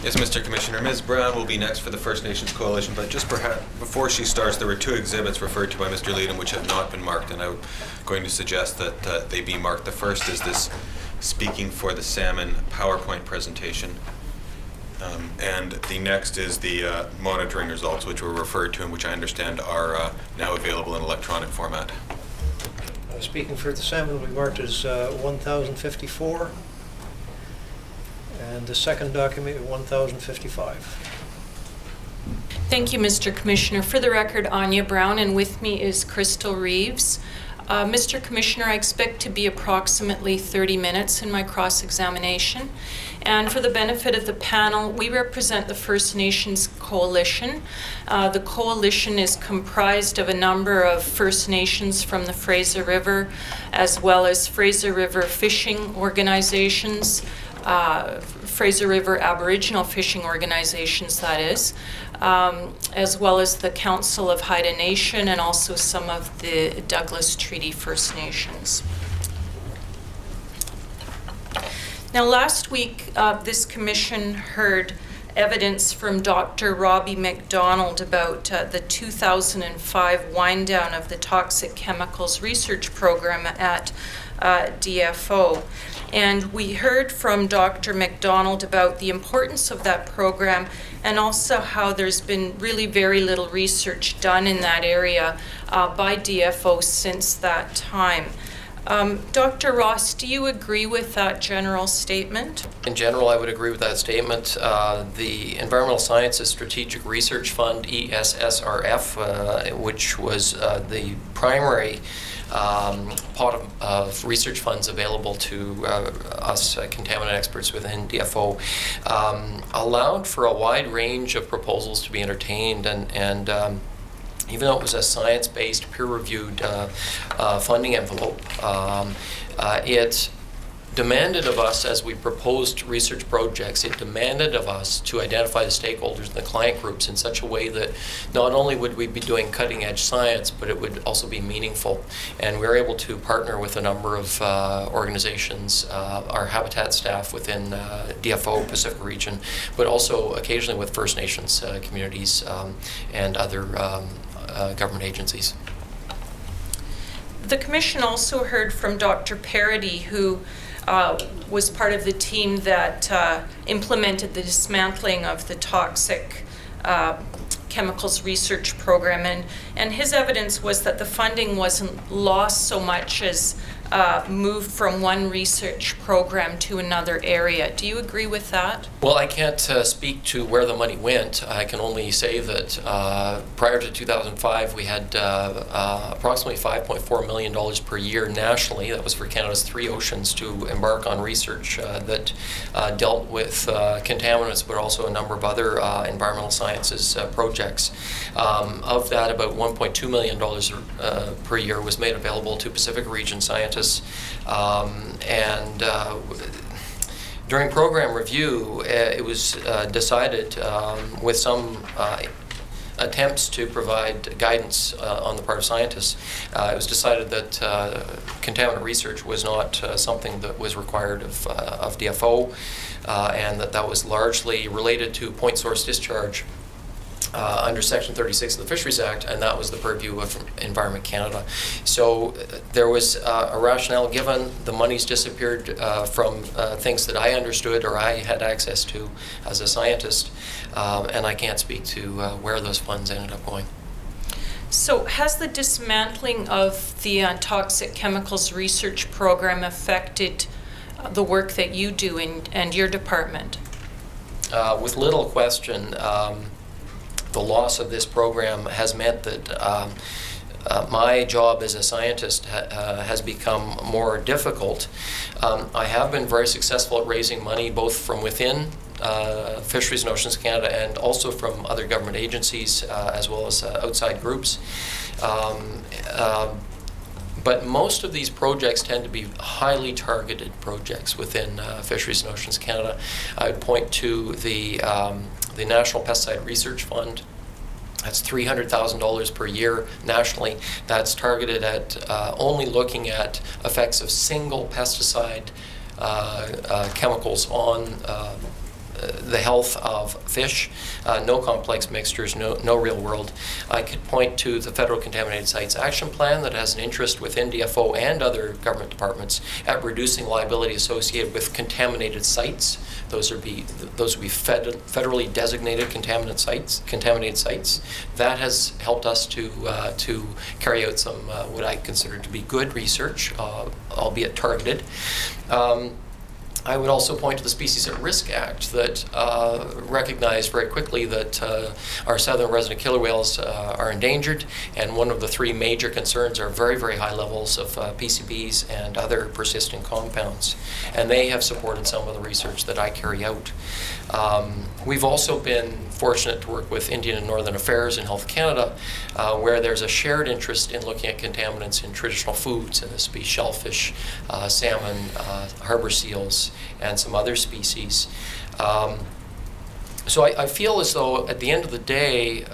Yes, Mr. Commissioner. Ms. Brown will be next for the First Nations Coalition, but just perhaps before she starts, there were two exhibits referred to by Mr. Leedham which have not been marked, and I'm going to suggest that they be marked. The first is this Speaking for the Salmon PowerPoint presentation, and the next is the monitoring results, which were referred to and which I understand are now available in electronic format. Speaking for the Salmon will be marked as 1054. And the second document, 1055. Thank you, Mr. Commissioner. For the record, Anya Brown, and with me is Crystal Reeves. Mr. Commissioner, I expect to be approximately 30 minutes in my cross-examination. And for the benefit of the panel, we represent the First Nations Coalition. The coalition is comprised of a number of First Nations from the Fraser River, as well as Fraser River fishing organizations, Fraser River Aboriginal fishing organizations, that is, as well as the Council of Haida Nation and also some of the Douglas Treaty First Nations. Now, last week, this commission heard evidence from Dr. Robbie McDonald about the 2005 wind down of the toxic chemicals research program at DFO. And we heard from Dr. McDonald about the importance of that program and also how there's been really very little research done in that area by DFO since that time. Dr. Ross, do you agree with that general statement? In general, I would agree with that statement. The Environmental Sciences Strategic Research Fund, ESSRF, which was the primary pot of research funds available to us contaminant experts within DFO, allowed for a wide range of proposals to be entertained, and even though it was a science-based, peer-reviewed funding envelope, it demanded of us, as we proposed research projects, it demanded of us to identify the stakeholders and the client groups in such a way that not only would we be doing cutting-edge science, but it would also be meaningful. And we were able to partner with a number of organizations, our habitat staff within DFO Pacific region, but also occasionally with First Nations communities and other government agencies. The Commission also heard from Dr. Parody, who was part of the team that implemented the dismantling of the toxic chemicals research program, and his evidence was that the funding wasn't lost so much as moved from one research program to another area. Do you agree with that? Well, I can't speak to where the money went. I can only say that prior to 2005, we had approximately $5.4 million per year nationally. That was for Canada's 3 oceans to embark on research that dealt with contaminants, but also a number of other environmental sciences projects. Of that, about $1.2 million per year was made available to Pacific region scientists. During program review, it was decided with some attempts to provide guidance on the part of scientists, it was decided that contaminant research was not something that was required of DFO, and that was largely related to point source discharge under Section 36 of the Fisheries Act, and that was the purview of Environment Canada. So there was a rationale given. The monies disappeared from things that I understood or I had access to as a scientist, and I can't speak to where those funds ended up going. So has the dismantling of the toxic chemicals research program affected the work that you do and your department? With little question, the loss of this program has meant that my job as a scientist has become more difficult. I have been very successful at raising money both from within Fisheries and Oceans Canada and also from other government agencies as well as outside groups. But most of these projects tend to be highly targeted projects within Fisheries and Oceans Canada. I would point to the National Pesticide Research Fund. That's $300,000 per year nationally. That's targeted at only looking at effects of single pesticide chemicals on the health of fish, no complex mixtures, no real world. I could point to the Federal Contaminated Sites Action Plan that has an interest within DFO and other government departments at reducing liability associated with contaminated sites. Those would be federally designated contaminated sites. That has helped us to carry out some what I consider to be good research, albeit targeted. I would also point to the Species at Risk Act that recognized very quickly that our southern resident killer whales are endangered, and one of the three major concerns are very, very high levels of PCBs and other persistent compounds. And they have supported some of the research that I carry out. We've also been fortunate to work with Indian and Northern Affairs in Health Canada, where there's a shared interest in looking at contaminants in traditional foods, and this would be shellfish, salmon, harbor seals, and some other species. So I feel as though at the end of the day,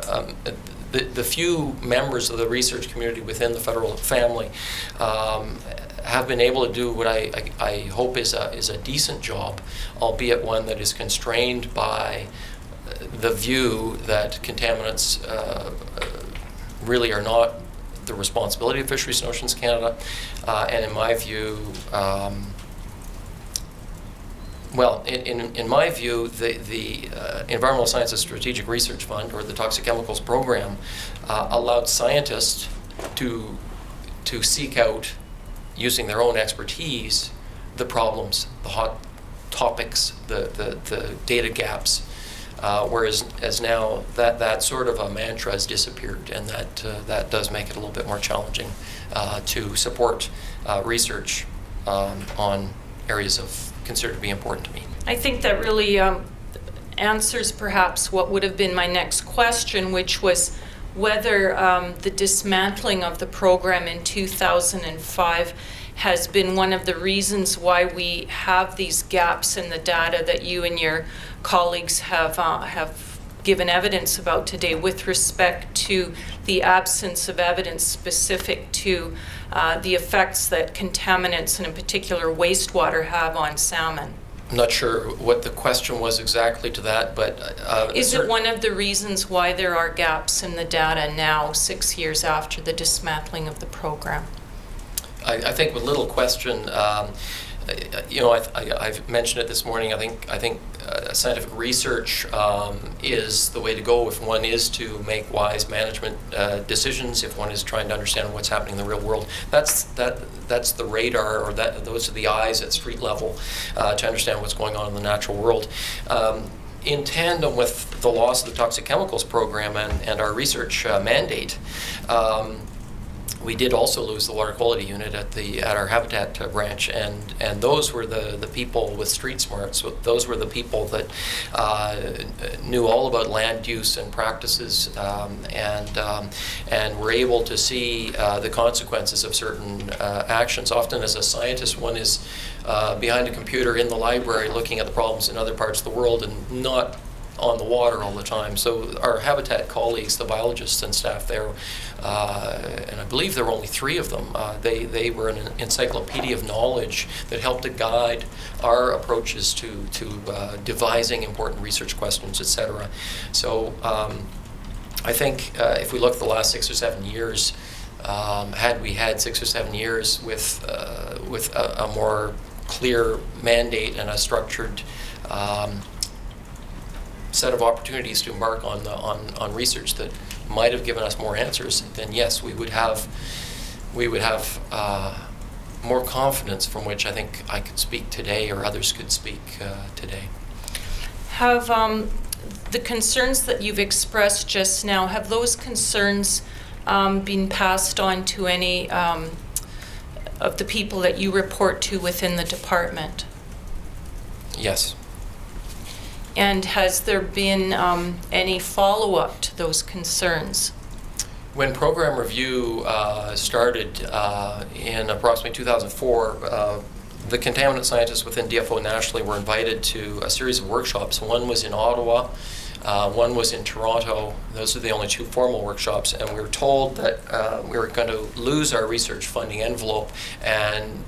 the few members of the research community within the federal family have been able to do what I hope is a decent job, albeit one that is constrained by the view that contaminants really are not the responsibility of Fisheries and Oceans Canada, and in my view, in my view, the Environmental Sciences Strategic Research Fund, or the Toxic Chemicals Program, allowed scientists to seek out, using their own expertise, the problems, the hot topics, the data gaps. Whereas now that sort of a mantra has disappeared, and that does make it a little bit more challenging to support research on areas of considered to be important to me. I think that really answers perhaps what would have been my next question, which was whether the dismantling of the program in 2005 has been one of the reasons why we have these gaps in the data that you and your colleagues have given evidence about today with respect to the absence of evidence specific to the effects that contaminants, and in particular wastewater, have on salmon. I'm not sure what the question was exactly to that, but... Is it one of the reasons why there are gaps in the data now, 6 years after the dismantling of the program? I think with little question, I've mentioned it this morning. I think scientific research is the way to go if one is to make wise management decisions. If one is trying to understand what's happening in the real world, that's the radar, or those are the eyes at street level to understand what's going on in the natural world. In tandem with the loss of the Toxic Chemicals Program and our research mandate, we did also lose the water quality unit at our Habitat branch, and those were the people with street smarts. So those were the people that knew all about land use and practices, and were able to see the consequences of certain actions. Often, as a scientist, one is behind a computer in the library looking at the problems in other parts of the world and not on the water all the time. So our Habitat colleagues, the biologists and staff there, and I believe there were only 3 of them, they were an encyclopedia of knowledge that helped to guide our approaches to devising important research questions, etc. So I think if we look at the last 6 or 7 years, had we had 6 or 7 years with a more clear mandate and a structured set of opportunities to embark on research that might have given us more answers, then yes, we would have more confidence from which I think I could speak today, or others could speak today. Have the concerns that you've expressed just now, have those concerns been passed on to any of the people that you report to within the department? Yes. And has there been any follow-up to those concerns? When program review started in approximately 2004, the contaminant scientists within DFO nationally were invited to a series of workshops. One was in Ottawa, one was in Toronto. Those are the only 2 formal workshops, and we were told that we were going to lose our research funding envelope,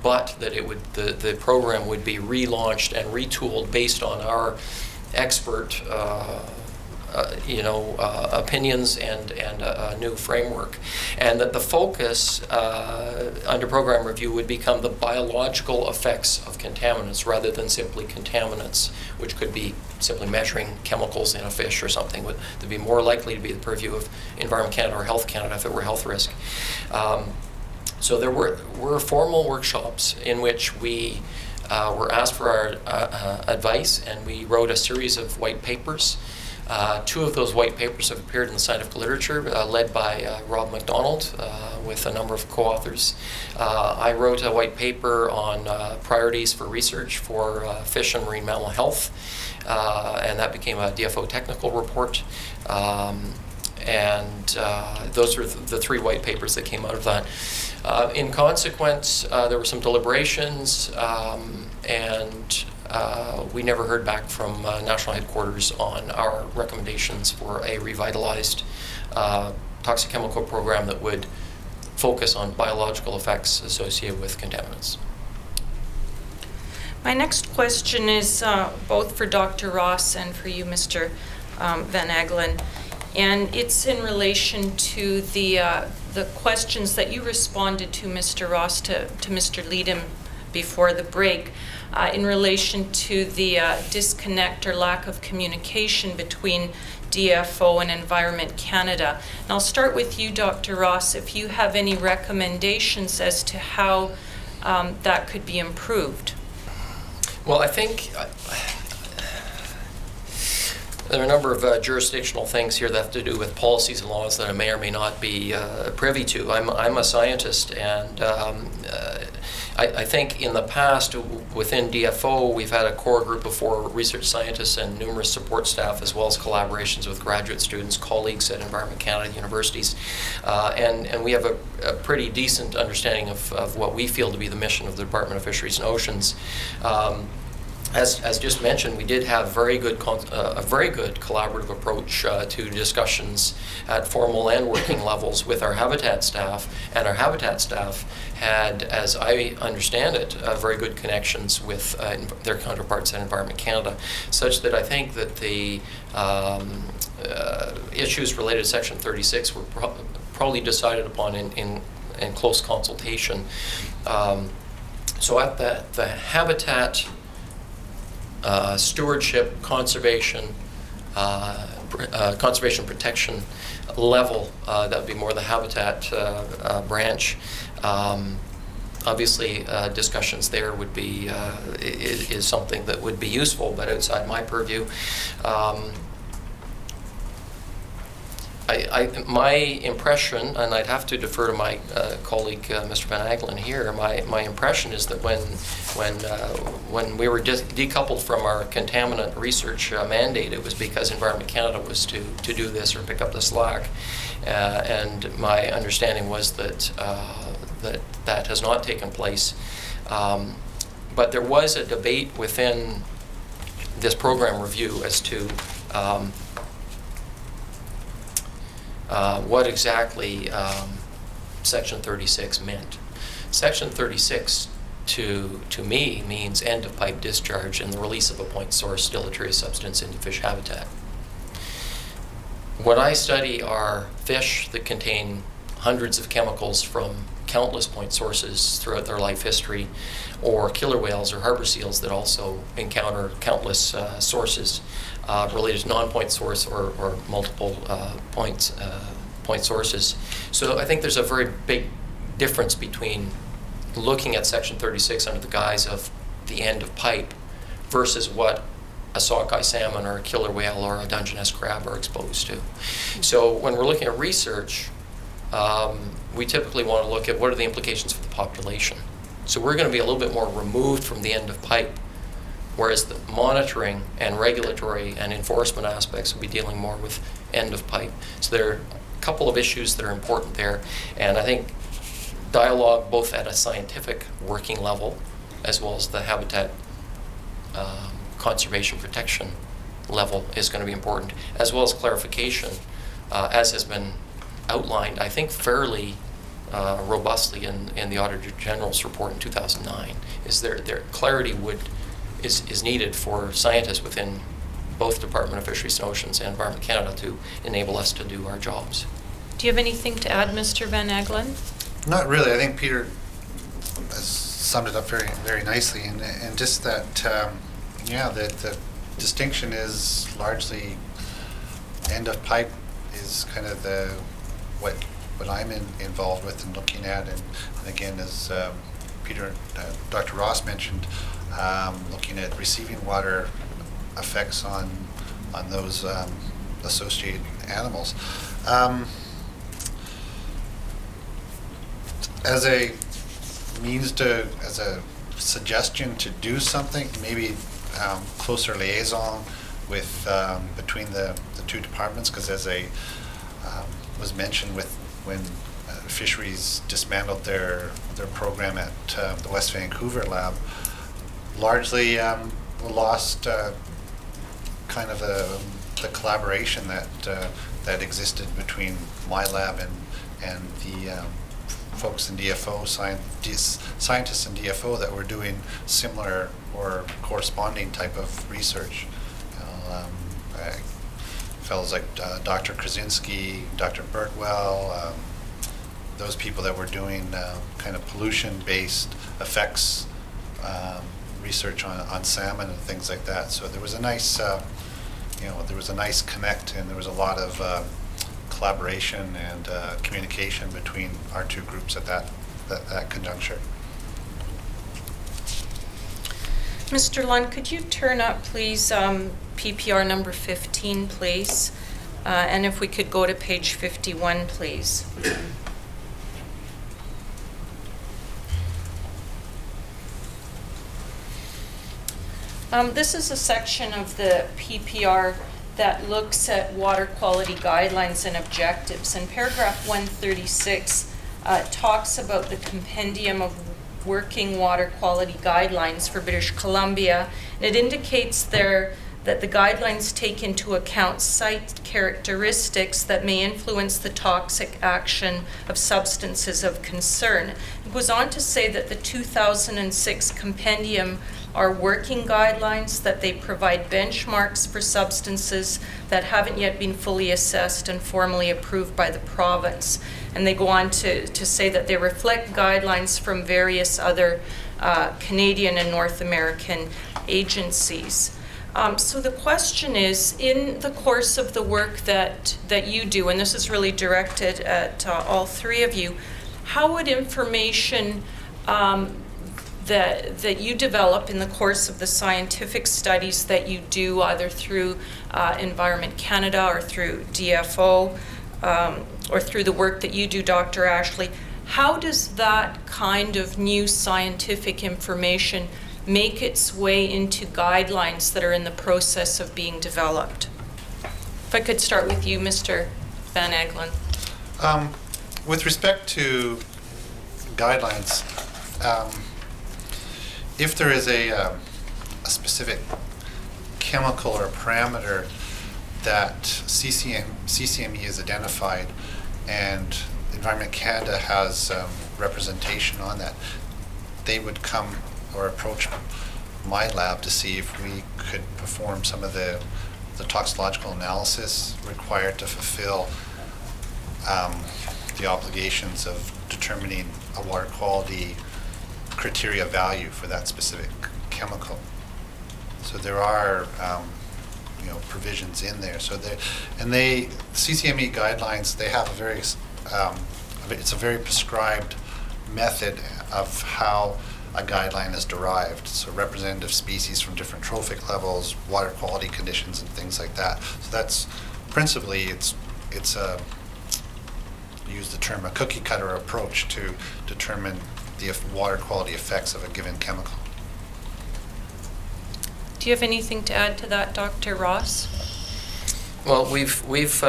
but that the program would be relaunched and retooled based on our expert opinions and a new framework, and that the focus under program review would become the biological effects of contaminants rather than simply contaminants, which could be simply measuring chemicals in a fish or something. Would be more likely to be the purview of Environment Canada or Health Canada if it were health risk. So there were formal workshops in which we were asked for our advice, and we wrote a series of white papers. Two of those white papers have appeared in the scientific literature, led by Rob MacDonald with a number of co-authors. I wrote a white paper on priorities for research for fish and marine mammal health, and that became a DFO technical report. Those were the three white papers that came out of that. In consequence, there were some deliberations, and we never heard back from national headquarters on our recommendations for a revitalized toxic chemical program that would focus on biological effects associated with contaminants. My next question is both for Dr. Ross and for you, Mr. Van Agelen, and it's in relation to the questions that you responded to, Mr. Ross, to Mr. Leedham before the break, in relation to the disconnect or lack of communication between DFO and Environment Canada. And I'll start with you, Dr. Ross, if you have any recommendations as to how that could be improved. Well, I think there are a number of jurisdictional things here that have to do with policies and laws that I may or may not be privy to. I'm a scientist, and I think in the past within DFO we've had a core group of 4 research scientists and numerous support staff, as well as collaborations with graduate students, colleagues at Environment Canada universities, and we have a pretty decent understanding of what we feel to be the mission of the Department of Fisheries and Oceans. As just mentioned, we did have a very good collaborative approach to discussions at formal and working levels with our habitat staff, and our habitat staff had, as I understand it, very good connections with their counterparts at Environment Canada, such that I think that the issues related to Section 36 were probably decided upon in close consultation. So at the habitat stewardship, conservation protection level, that would be more the habitat branch. Obviously, discussions there would be is something that would be useful, but outside my purview. My impression, and I'd have to defer to my colleague, Mr. Van Agelen here, my impression is that when we were decoupled from our contaminant research mandate, it was because Environment Canada was to do this or pick up the slack. And my understanding was that that has not taken place. But there was a debate within this program review as to what exactly Section 36 meant. Section 36 to me means end of pipe discharge and the release of a point source deleterious substance into fish habitat. What I study are fish that contain hundreds of chemicals from countless point sources throughout their life history, or killer whales or harbor seals that also encounter countless sources related to non-point source or multiple point sources. So I think there's a very big difference between looking at Section 36 under the guise of the end of pipe versus what a sockeye salmon or a killer whale or a Dungeness crab are exposed to. So when we're looking at research, we typically want to look at what are the implications for the population. So we're going to be a little bit more removed from the end of pipe, whereas the monitoring and regulatory and enforcement aspects will be dealing more with end of pipe. So there are a couple of issues that are important there, and I think dialogue both at a scientific working level as well as the habitat conservation protection level is going to be important, as well as clarification, as has been outlined, I think, fairly robustly in the Auditor General's report in 2009. Is there clarity is needed for scientists within both Department of Fisheries and Oceans and Environment Canada to enable us to do our jobs. Do you have anything to add, Mr. Van Aglen? Not really. I think Peter has summed it up very, very nicely, and just that, yeah, that the distinction is largely end of pipe is kind of the what I'm involved with and looking at, and again, as Peter, Dr. Ross mentioned, looking at receiving water effects on those associated animals. As a means to, as a suggestion to do something, maybe closer liaison with between the two departments, because as was mentioned with when Fisheries dismantled their program at the West Vancouver lab, largely lost kind of the collaboration that existed between my lab and the folks in DFO, scientists in DFO that were doing similar or corresponding type of research. Fellows like Dr. Krasinski, Dr. Birdwell, those people that were doing kind of pollution-based effects research on salmon and things like that. So there was a nice, there was a nice connect, and there was a lot of collaboration and communication between our two groups at that conjuncture. Mr. Lund, could you turn up, please, PPR number 15, please? And if we could go to page 51, please. This is a section of the PPR that looks at water quality guidelines and objectives. And paragraph 136 talks about the compendium of working water quality guidelines for British Columbia. It indicates there that the guidelines take into account site characteristics that may influence the toxic action of substances of concern. It goes on to say that the 2006 compendium are working guidelines, that they provide benchmarks for substances that haven't yet been fully assessed and formally approved by the province. And they go on to say that they reflect guidelines from various other Canadian and North American agencies. So the question is, in the course of the work that you do, and this is really directed at all three of you, how would information that you develop in the course of the scientific studies that you do, either through Environment Canada or through DFO, or through the work that you do, Dr. Ashley, how does that kind of new scientific information make its way into guidelines that are in the process of being developed? If I could start with you, Mr. Van Aglen. With respect to guidelines, if there is a specific chemical or parameter that CCME has identified and Environment Canada has representation on that, they would come or approach my lab to see if we could perform some of the toxicological analysis required to fulfill the obligations of determining a water quality criteria value for that specific chemical. So there are provisions in there. So CCME guidelines, they have a very it's a very prescribed method of how a guideline is derived. So representative species from different trophic levels, water quality conditions, and things like that. So that's principally it's a, use the term, a cookie cutter approach to determine the water quality effects of a given chemical. Do you have anything to add to that, Dr. Ross? Well, we've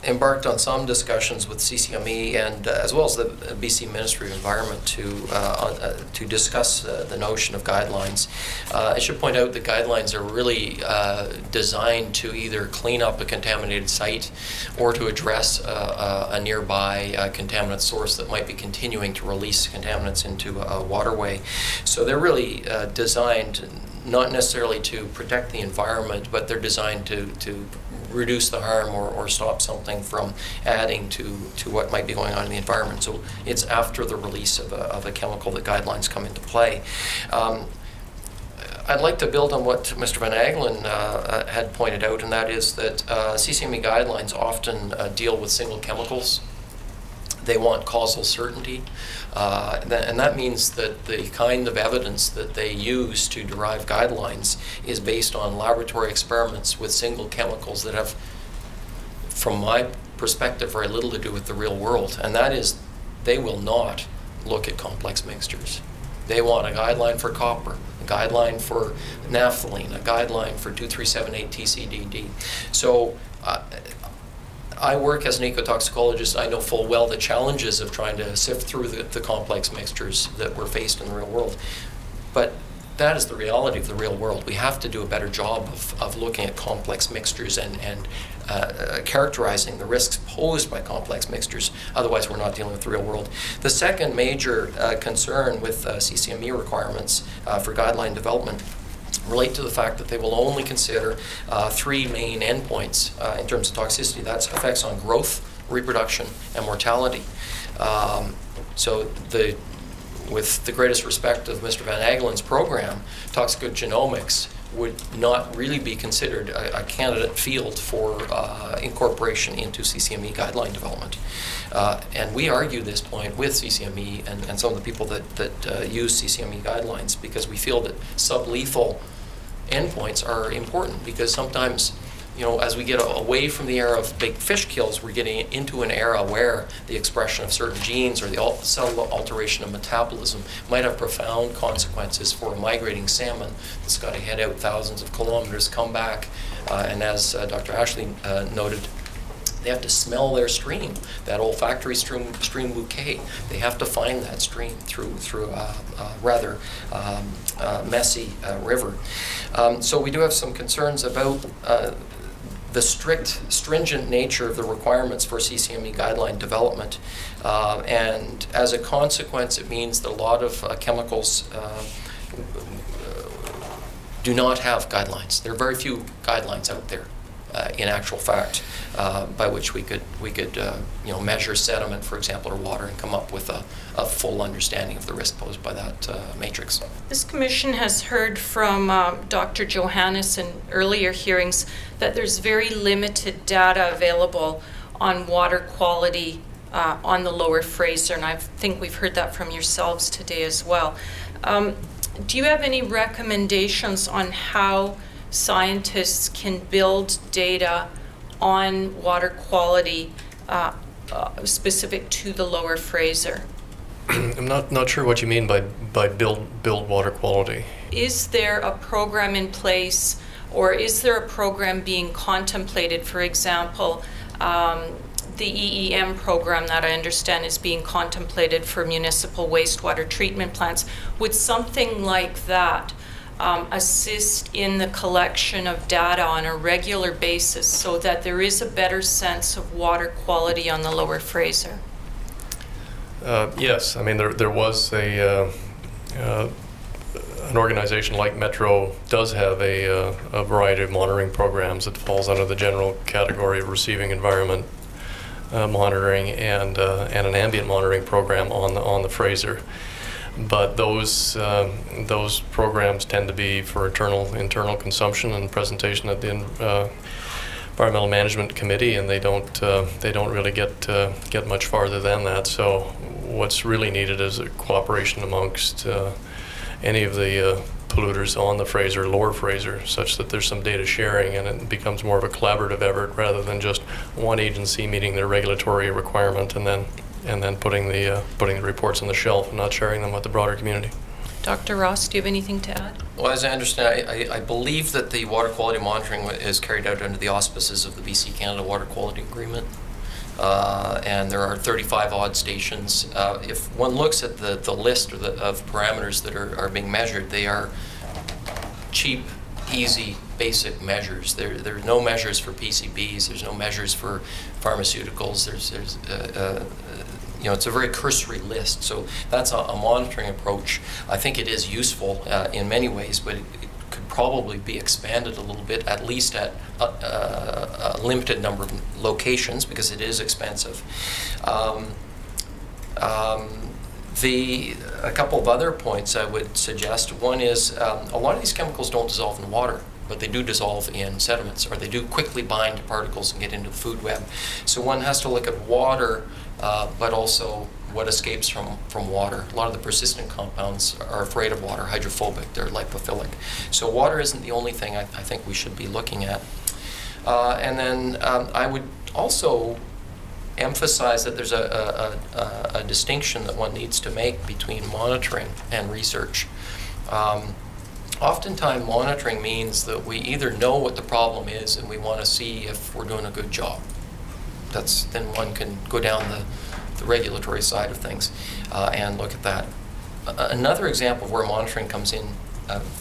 embarked on some discussions with CCME and as well as the BC Ministry of Environment to discuss the notion of guidelines. I should point out that guidelines are really designed to either clean up a contaminated site or to address a nearby contaminant source that might be continuing to release contaminants into a waterway. So they're really designed not necessarily to protect the environment, but they're designed to reduce the harm or stop something from adding to what might be going on in the environment. So it's after the release of a chemical that guidelines come into play. I'd like to build on what Mr. Van Agelen had pointed out, and that is that CCME guidelines often deal with single chemicals. They want causal certainty, and that means that the kind of evidence that they use to derive guidelines is based on laboratory experiments with single chemicals that have, from my perspective, very little to do with the real world, and that is they will not look at complex mixtures. They want a guideline for copper, a guideline for naphthalene, a guideline for 2378 TCDD. So I work as an ecotoxicologist. I know full well the challenges of trying to sift through the complex mixtures that we're faced in the real world. But that is the reality of the real world. We have to do a better job of looking at complex mixtures and characterizing the risks posed by complex mixtures. Otherwise, we're not dealing with the real world. The second major concern with CCME requirements for guideline development relate to the fact that they will only consider three main endpoints in terms of toxicity. That's effects on growth, reproduction, and mortality. With the greatest respect of Mr. Van Agelen's program, toxicogenomics would not really be considered a candidate field for incorporation into CCME guideline development. And we argue this point with CCME and some of the people that use CCME guidelines, because we feel that sublethal endpoints are important, because sometimes, you know, as we get away from the era of big fish kills, we're getting into an era where the expression of certain genes or the cellular alteration of metabolism might have profound consequences for a migrating salmon that's got to head out thousands of kilometers, come back, and as Dr. Ashley noted, they have to smell their stream, that olfactory stream bouquet. They have to find that stream through a rather messy river. So we do have some concerns about the stringent nature of the requirements for CCME guideline development. And as a consequence, it means that a lot of chemicals do not have guidelines. There are very few guidelines out there, in actual fact, by which we could measure sediment, for example, or water, and come up with a full understanding of the risk posed by that matrix. This commission has heard from Dr. Johannes in earlier hearings that there's very limited data available on water quality on the Lower Fraser, and I think we've heard that from yourselves today as well. Do you have any recommendations on how scientists can build data on water quality specific to the Lower Fraser? I'm not sure what you mean by build water quality. Is there a program in place, or is there a program being contemplated? For example, the EEM program that I understand is being contemplated for municipal wastewater treatment plants. Would something like that assist in the collection of data on a regular basis so that there is a better sense of water quality on the Lower Fraser? Yes, I mean there was an organization like Metro does have a variety of monitoring programs that falls under the general category of receiving environment monitoring and an ambient monitoring program on the Fraser. But those programs tend to be for internal consumption and presentation at the Environmental Management Committee, and they don't really get much farther than that. So what's really needed is a cooperation amongst any of the polluters on the Fraser, Lower Fraser, such that there's some data sharing and it becomes more of a collaborative effort rather than just one agency meeting their regulatory requirement and then putting the reports on the shelf and not sharing them with the broader community. Dr. Ross, do you have anything to add? Well, as I understand, I believe that the water quality monitoring is carried out under the auspices of the BC Canada Water Quality Agreement. And there are 35 odd stations. If one looks at the list of parameters that are being measured, they are cheap, easy, basic measures. There are no measures for PCBs. There's no measures for pharmaceuticals. It's a very cursory list. So that's a monitoring approach. I think it is useful in many ways, but it could probably be expanded a little bit, at least at a limited number of locations, because it is expensive. A couple of other points I would suggest. One is a lot of these chemicals don't dissolve in water, but they do dissolve in sediments, or they do quickly bind to particles and get into the food web. So one has to look at water, but also what escapes from water. A lot of the persistent compounds are afraid of water, hydrophobic, they're lipophilic. So water isn't the only thing I think we should be looking at. And then I would also emphasize that there's a distinction that one needs to make between monitoring and research. Oftentimes monitoring means that we either know what the problem is and we want to see if we're doing a good job. Then one can go down the regulatory side of things and look at that. Another example of where monitoring comes in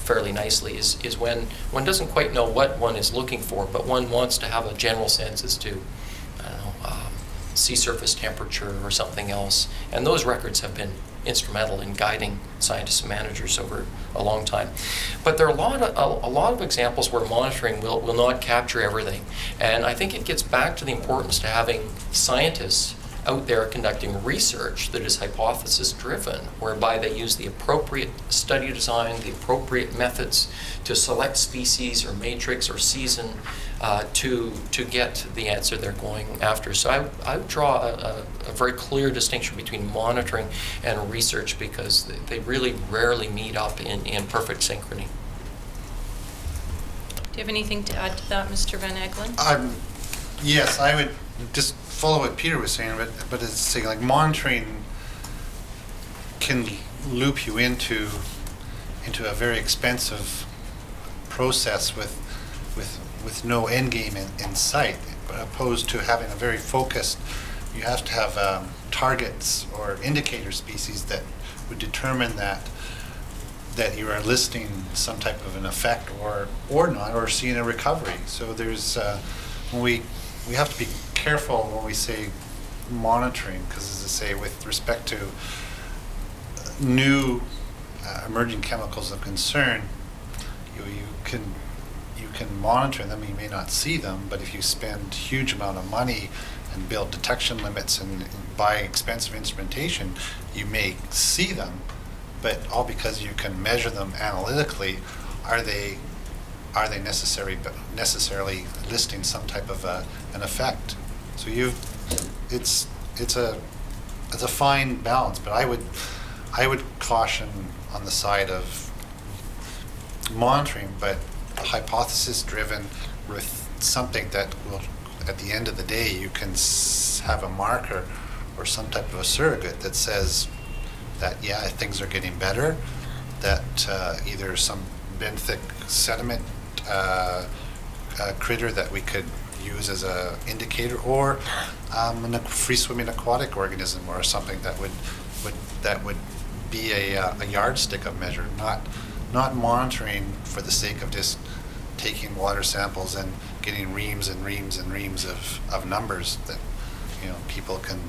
fairly nicely is when one doesn't quite know what one is looking for, but one wants to have a general sense as to, I don't know, sea surface temperature or something else. And those records have been instrumental in guiding scientists and managers over a long time. But there are a lot of examples where monitoring will not capture everything. And I think it gets back to the importance to having scientists out there conducting research that is hypothesis driven, whereby they use the appropriate study design, the appropriate methods to select species or matrix or season to get the answer they're going after. So I would draw a very clear distinction between monitoring and research, because they really rarely meet up in perfect synchrony. Do you have anything to add to that, Mr. Van Eglen? Yes, I would just follow what Peter was saying, but it's saying like monitoring can loop you into a very expensive process with no end game in sight, opposed to having a very focused. You have to have targets or indicator species that would determine that you are listing some type of an effect or not, or seeing a recovery. So there's when we have to be careful when we say monitoring, because as I say, with respect to new emerging chemicals of concern, you can monitor them. You may not see them, but if you spend huge amount of money and build detection limits and buy expensive instrumentation, you may see them, but all because you can measure them analytically. Are they necessarily listing some type of an effect? So it's a fine balance, but I would caution on the side of monitoring, but hypothesis driven with something that will, at the end of the day, you can have a marker or some type of a surrogate that says that, yeah, things are getting better, that either some benthic sediment critter that we could use as a indicator, or a free-swimming aquatic organism or something that would be a yardstick of measure, not monitoring for the sake of just taking water samples and getting reams and reams and reams of numbers that people can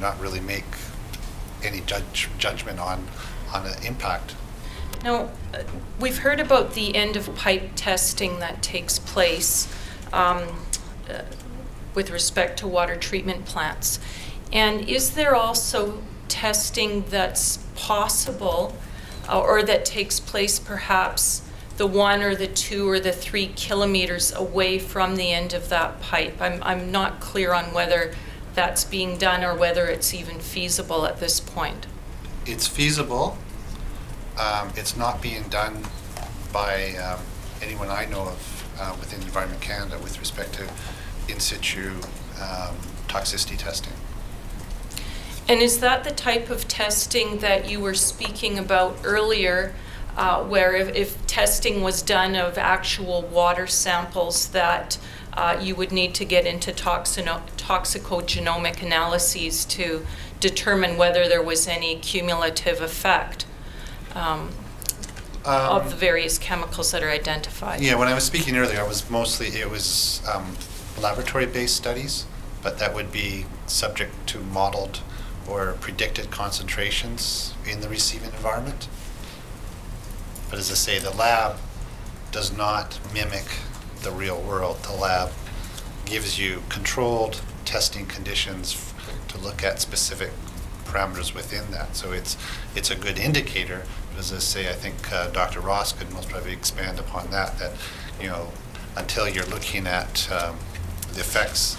not really make any judgment on the impact. Now, we've heard about the end-of-pipe testing that takes place with respect to water treatment plants. And is there also testing that's possible or that takes place perhaps the 1 or the 2 or the 3 kilometers away from the end of that pipe? I'm not clear on whether that's being done or whether it's even feasible at this point. It's feasible. It's not being done by anyone I know of within Environment Canada with respect to in situ toxicity testing. And is that the type of testing that you were speaking about earlier, where if testing was done of actual water samples that you would need to get into toxicogenomic analyses to determine whether there was any cumulative effect of the various chemicals that are identified? Yeah, when I was speaking earlier, it was laboratory-based studies, but that would be subject to modeled or predicted concentrations in the receiving environment. But as I say, the lab does not mimic the real world. The lab gives you controlled testing conditions to look at specific parameters within that. So it's a good indicator. But as I say, I think Dr. Ross could most probably expand upon that, you know, until you're looking at the effects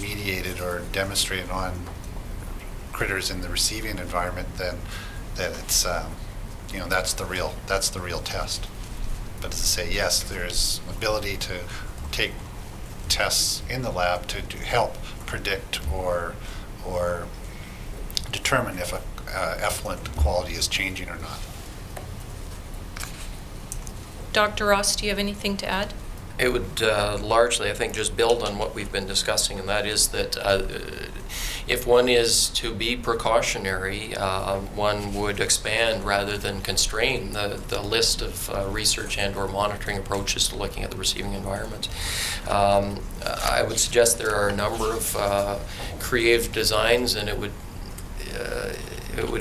mediated or demonstrated on critters in the receiving environment, then that it's you know, that's the real test. But as I say, yes, there's ability to take tests in the lab to help predict or determine if a effluent quality is changing or not. Dr. Ross, do you have anything to add? It would largely, I think, just build on what we've been discussing, and that is that if one is to be precautionary, one would expand rather than constrain the list of research and or monitoring approaches to looking at the receiving environment. I would suggest there are a number of creative designs, and it would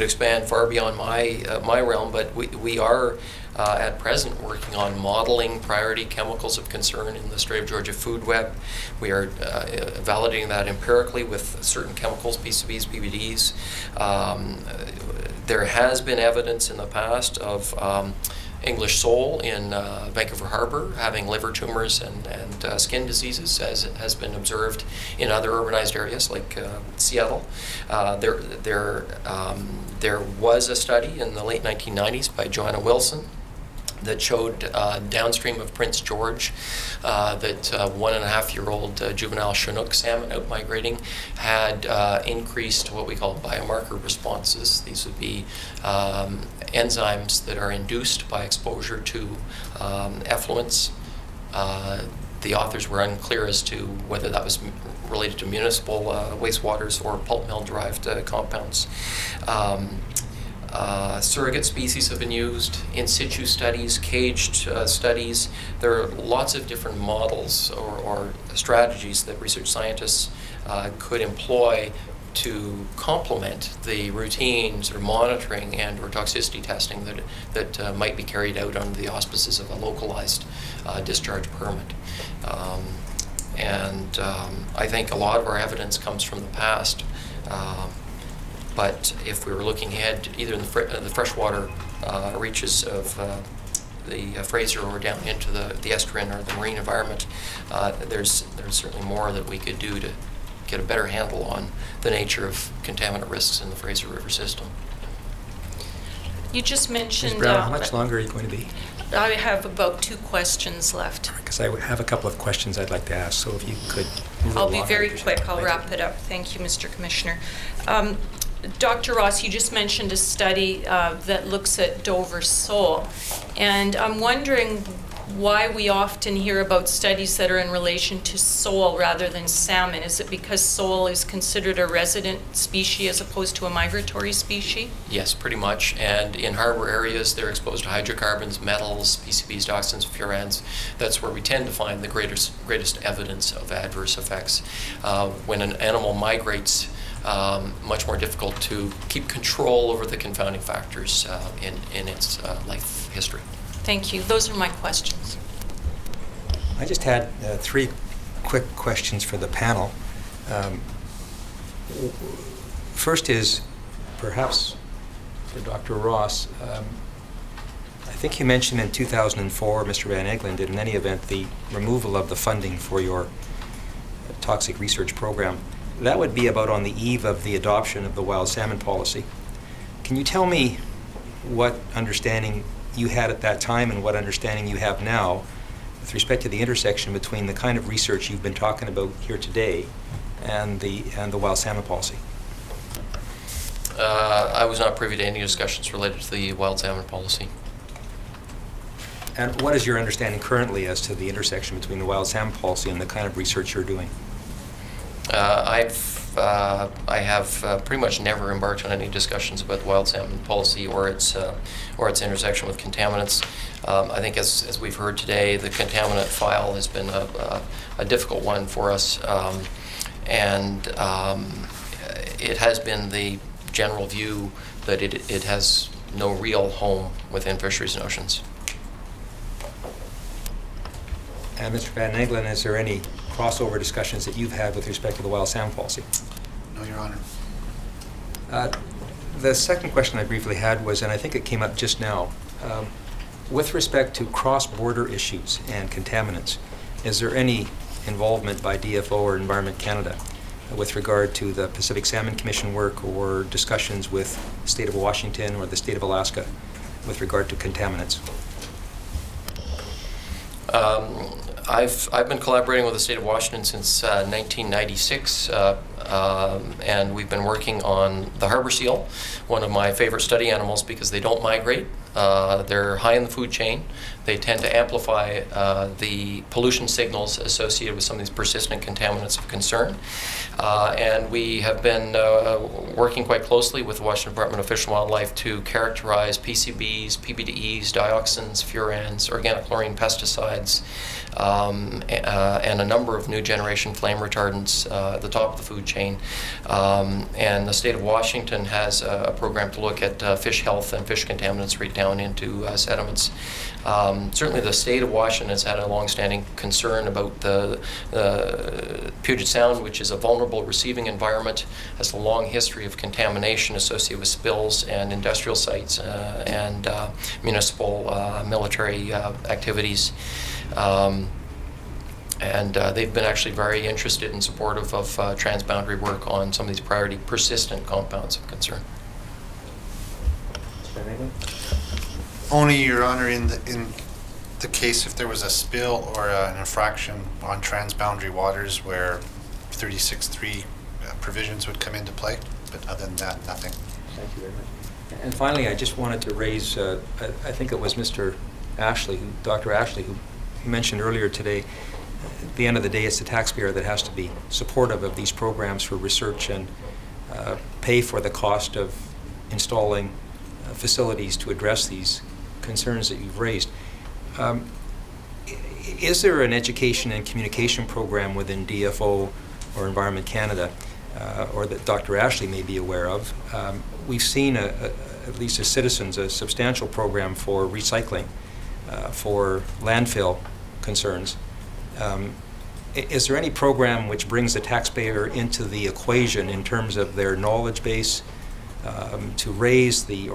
expand far beyond my realm, but we are at present working on modeling priority chemicals of concern in the Strait of Georgia food web. We are validating that empirically with certain chemicals, PCBs, PBDs. There has been evidence in the past of English sole in Vancouver Harbour having liver tumors and skin diseases, as has been observed in other urbanized areas like Seattle. There was a study in the late 1990s by Joanna Wilson that showed downstream of Prince George that 1.5-year-old juvenile Chinook salmon out-migrating had increased what we call biomarker responses. These would be enzymes that are induced by exposure to effluents. The authors were unclear as to whether that was related to municipal wastewaters or pulp mill-derived compounds. Surrogate species have been used, in situ studies, caged studies. There are lots of different models or strategies that research scientists could employ to complement the routine sort of monitoring and or toxicity testing that might be carried out under the auspices of a localized discharge permit. I think a lot of our evidence comes from the past. But if we were looking ahead, either in the freshwater reaches of the Fraser or down into the estuarine or the marine environment, there's certainly more that we could do to get a better handle on the nature of contaminant risks in the Fraser River system. You just mentioned... Ms. Brown, how much longer are you going to be? I have about 2 questions left. Because I have a couple of questions I'd like to ask, so if you could move I'll be along, very I'd appreciate quick. it. I'll Thank wrap you. it up. Thank you, Mr. Commissioner. Dr. Ross, you just mentioned a study that looks at Dover sole, and I'm wondering why we often hear about studies that are in relation to sole rather than salmon. Is it because sole is considered a resident species as opposed to a migratory species? Yes, pretty much. And in harbor areas, they're exposed to hydrocarbons, metals, PCBs, dioxins, furans. That's where we tend to find the greatest evidence of adverse effects. When an animal migrates, much more difficult to keep control over the confounding factors in its life history. Thank you. Those are my questions. I just had 3 quick questions for the panel. First is perhaps for Dr. Ross. I think you mentioned in 2004, Mr. Van Egelen did in any event the removal of the funding for your toxic research program. That would be about on the eve of the adoption of the wild salmon policy. Can you tell me what understanding you had at that time and what understanding you have now with respect to the intersection between the kind of research you've been talking about here today and the wild salmon policy? I was not privy to any discussions related to the wild salmon policy. And what is your understanding currently as to the intersection between the wild salmon policy and the kind of research you're doing? I have pretty much never embarked on any discussions about the wild salmon policy or its intersection with contaminants. I think as we've heard today, the contaminant file has been a difficult one for us, and it has been the general view that it has no real home within fisheries and oceans. And Mr. Van Engelen, is there any crossover discussions that you've had with respect to the wild salmon policy? No, Your Honor. The second question I briefly had was, and I think it came up just now, with respect to cross-border issues and contaminants, is there any involvement by DFO or Environment Canada with regard to the Pacific Salmon Commission work or discussions with the State of Washington or the State of Alaska with regard to contaminants? I've been collaborating with the state of Washington since 1996, and we've been working on the harbor seal, one of my favorite study animals because they don't migrate. They're high in the food chain. They tend to amplify the pollution signals associated with some of these persistent contaminants of concern. And we have been working quite closely with the Washington Department of Fish and Wildlife to characterize PCBs, PBDEs, dioxins, furans, organochlorine pesticides, and a number of new generation flame retardants at the top of the food chain. And the state of Washington has a program to look at fish health and fish contaminants right down into sediments. Certainly the state of Washington has had a long-standing concern about the Puget Sound, which is a vulnerable receiving environment, has a long history of contamination associated with spills and industrial sites and municipal military activities. And they've been actually very interested and supportive of transboundary work on some of these priority persistent compounds of concern. Only, Your Honor, in the case if there was a spill or an infraction on transboundary waters where 36.3 provisions would come into play, but other than that, nothing. Thank you very much. And finally, I just wanted to raise, I think it was Mr. Ashley, Dr. Ashley, who mentioned earlier today, at the end of the day, it's the taxpayer that has to be supportive of these programs for research and pay for the cost of installing facilities to address these concerns that you've raised. Is there an education and communication program within DFO or Environment Canada, or that Dr. Ashley may be aware of? We've seen, at least as citizens, a substantial program for recycling, for landfill concerns. Is there any program which brings the taxpayer into the equation in terms of their knowledge base to raise the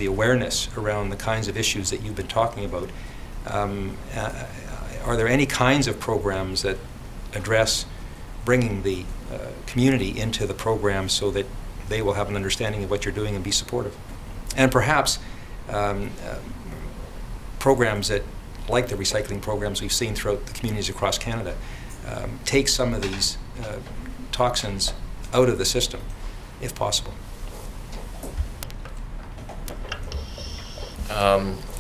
awareness around the kinds of issues that you've been talking about? Are there any kinds of programs that address bringing the community into the program so that they will have an understanding of what you're doing and be supportive? And perhaps programs that, like the recycling programs we've seen throughout the communities across Canada, take some of these toxins out of the system, if possible.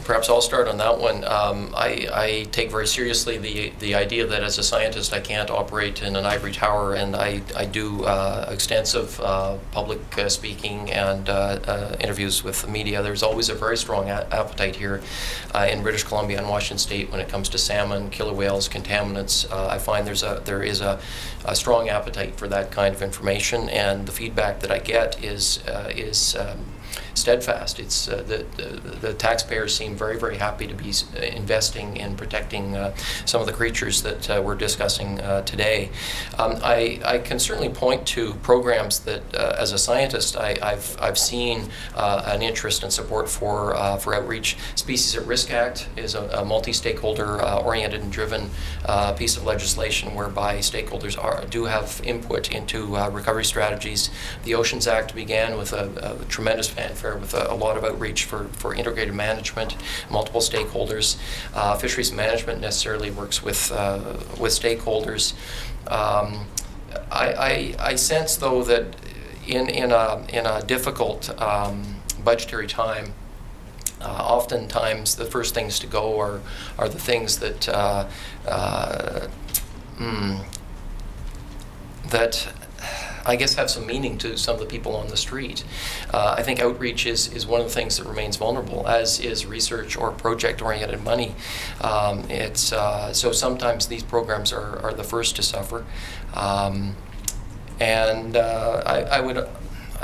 Perhaps I'll start on that one. I take very seriously the idea that as a scientist I can't operate in an ivory tower, and I do extensive public speaking and interviews with the media. There's always a very strong appetite here in British Columbia and Washington State when it comes to salmon, killer whales, contaminants. I find there is a strong appetite for that kind of information, and the feedback that I get is steadfast. It's the taxpayers seem very, very happy to be investing in protecting some of the creatures that we're discussing today. I can certainly point to programs that, as a scientist, I've seen an interest and support for outreach. Species at Risk Act is a multi-stakeholder oriented and driven piece of legislation whereby stakeholders do have input into recovery strategies. The Oceans Act began with a tremendous fanfare with a lot of outreach for integrated management, multiple stakeholders. Fisheries management necessarily works with stakeholders. I sense, though, that in a difficult budgetary time, oftentimes the first things to go are the things that that I guess have some meaning to some of the people on the street. I think outreach is one of the things that remains vulnerable, as is research or project-oriented money. So sometimes these programs are the first to suffer. I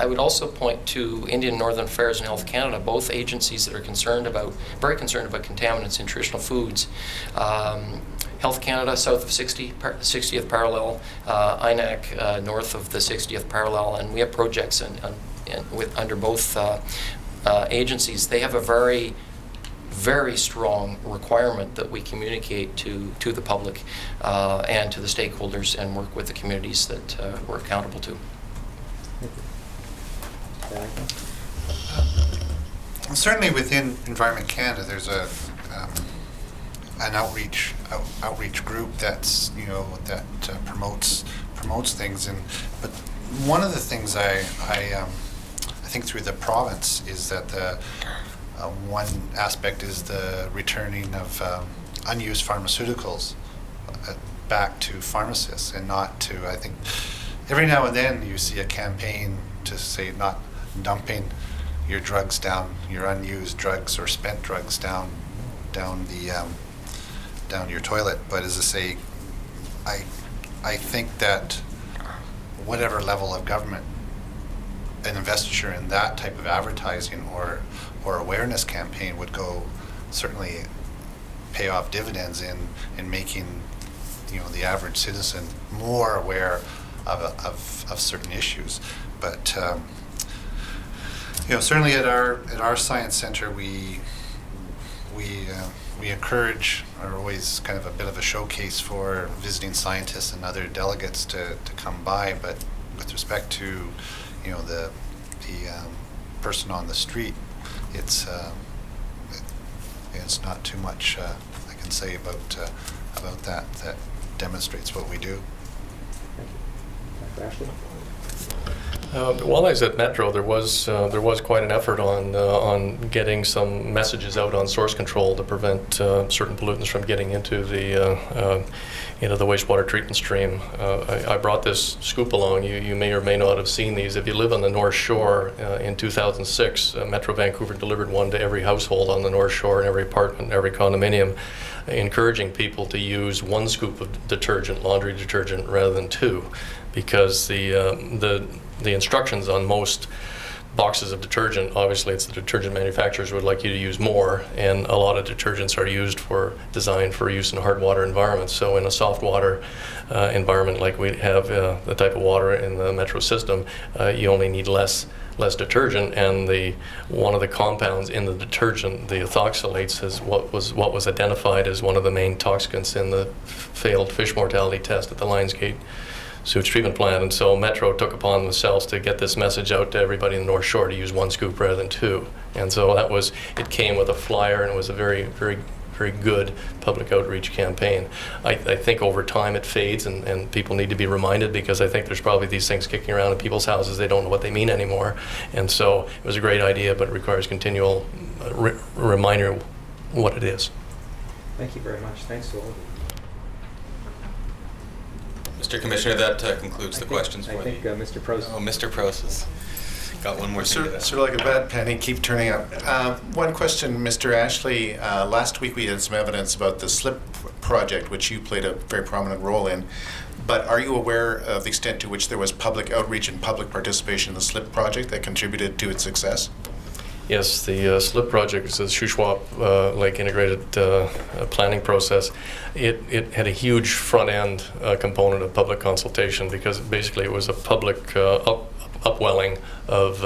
would also point to Indian Northern Affairs and Health Canada, both agencies that are very concerned about contaminants in traditional foods. Health Canada south of 60th parallel, INAC north of the 60th parallel, and we have projects under both agencies. They have a very strong requirement that we communicate to the public and to the stakeholders and work with the communities that we're accountable to. Certainly within Environment Canada, there's an outreach group that's that promotes things, but one of the things I think through the province is that the one aspect is the returning of unused pharmaceuticals back to pharmacists and not to, I think, every now and then you see a campaign to say not dumping your drugs down, your unused drugs or spent drugs down your toilet. But as I say, I think that whatever level of government, an investiture in that type of advertising or awareness campaign would certainly pay off dividends in making the average citizen more aware of certain issues. But certainly at our science center we encourage, are always kind of a bit of a showcase for visiting scientists and other delegates to come by. But with respect to the person on the street, it's not too much I can say about that demonstrates what we do. Thank you. Dr. Ashley? While I was at Metro, there was quite an effort on getting some messages out on source control to prevent certain pollutants from getting into the wastewater treatment stream. I brought this scoop along. You may or may not have seen these. If you live on the North Shore, in 2006, Metro Vancouver delivered one to every household on the North Shore, in every apartment, every condominium, encouraging people to use 1 scoop of detergent, laundry detergent, rather than 2, because the instructions on most boxes of detergent, obviously it's the detergent manufacturers would like you to use more, and a lot of detergents are designed for use in hard water environments. So in a soft water environment like we have the type of water in the Metro system, you only need less detergent, and one of the compounds in the detergent, the ethoxylates, is what was identified as one of the main toxicants in the failed fish mortality test at the Lionsgate sewage treatment plant. And so Metro took upon themselves to get this message out to everybody in the North Shore to use 1 scoop rather than 2. And so it came with a flyer, and it was a very, very, very good public outreach campaign. I think over time it fades, and people need to be reminded, because I think there's probably these things kicking around in people's houses. They don't know what they mean anymore. And so it was a great idea, but it requires continual reminder what it is. Thank you very much. Thanks to all of you. Mr. Commissioner, that concludes the questions. I think Mr. Prost. Oh, Mr. Prost has got one more thing to Sort of like a bad penny, keep turning up. One question, Mr. Ashley. Last week we had some evidence about the SLIP project, which you played a very prominent role in. But are you aware of the extent to which there was public outreach and public participation in the SLIP project that contributed to its success? Yes, the SLIP project is the Shuswap Lake Integrated Planning Process. It had a huge front-end component of public consultation, because basically it was a public upwelling of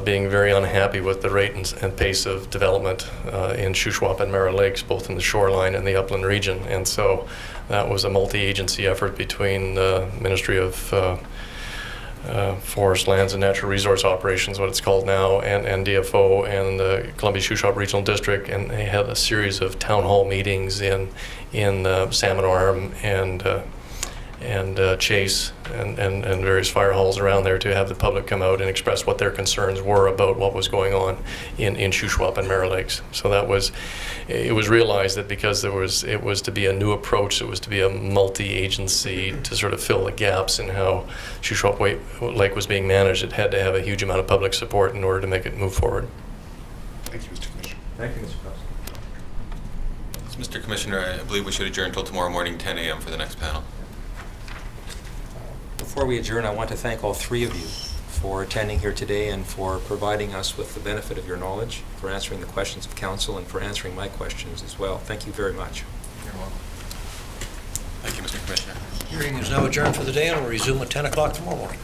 being very unhappy with the rate and pace of development in Shuswap and Mara Lakes, both in the shoreline and the upland region. And so that was a multi-agency effort between the Ministry of Forest, Lands and Natural Resource Operations, what it's called now, and DFO and the Columbia Shuswap Regional District, and they had a series of town hall meetings in Salmon Arm and Chase and various fire halls around there to have the public come out and express what their concerns were about what was going on in Shuswap and Mara Lakes. So it was realized that because it was to be a new approach, it was to be a multi-agency to sort of fill the gaps in how Shuswap Lake was being managed. It had to have a huge amount of public support in order to make it move forward. Thank you, Mr. Commissioner. Thank you, Mr. Prost. Mr. Commissioner, I believe we should adjourn until tomorrow morning, 10 a.m. for the next panel. Before we adjourn, I want to thank all 3 of you for attending here today and for providing us with the benefit of your knowledge, for answering the questions of council, and for answering my questions as well. Thank you very much. You're welcome. Commissioner. Hearing is now adjourned for the day and will resume at 10 o'clock tomorrow morning.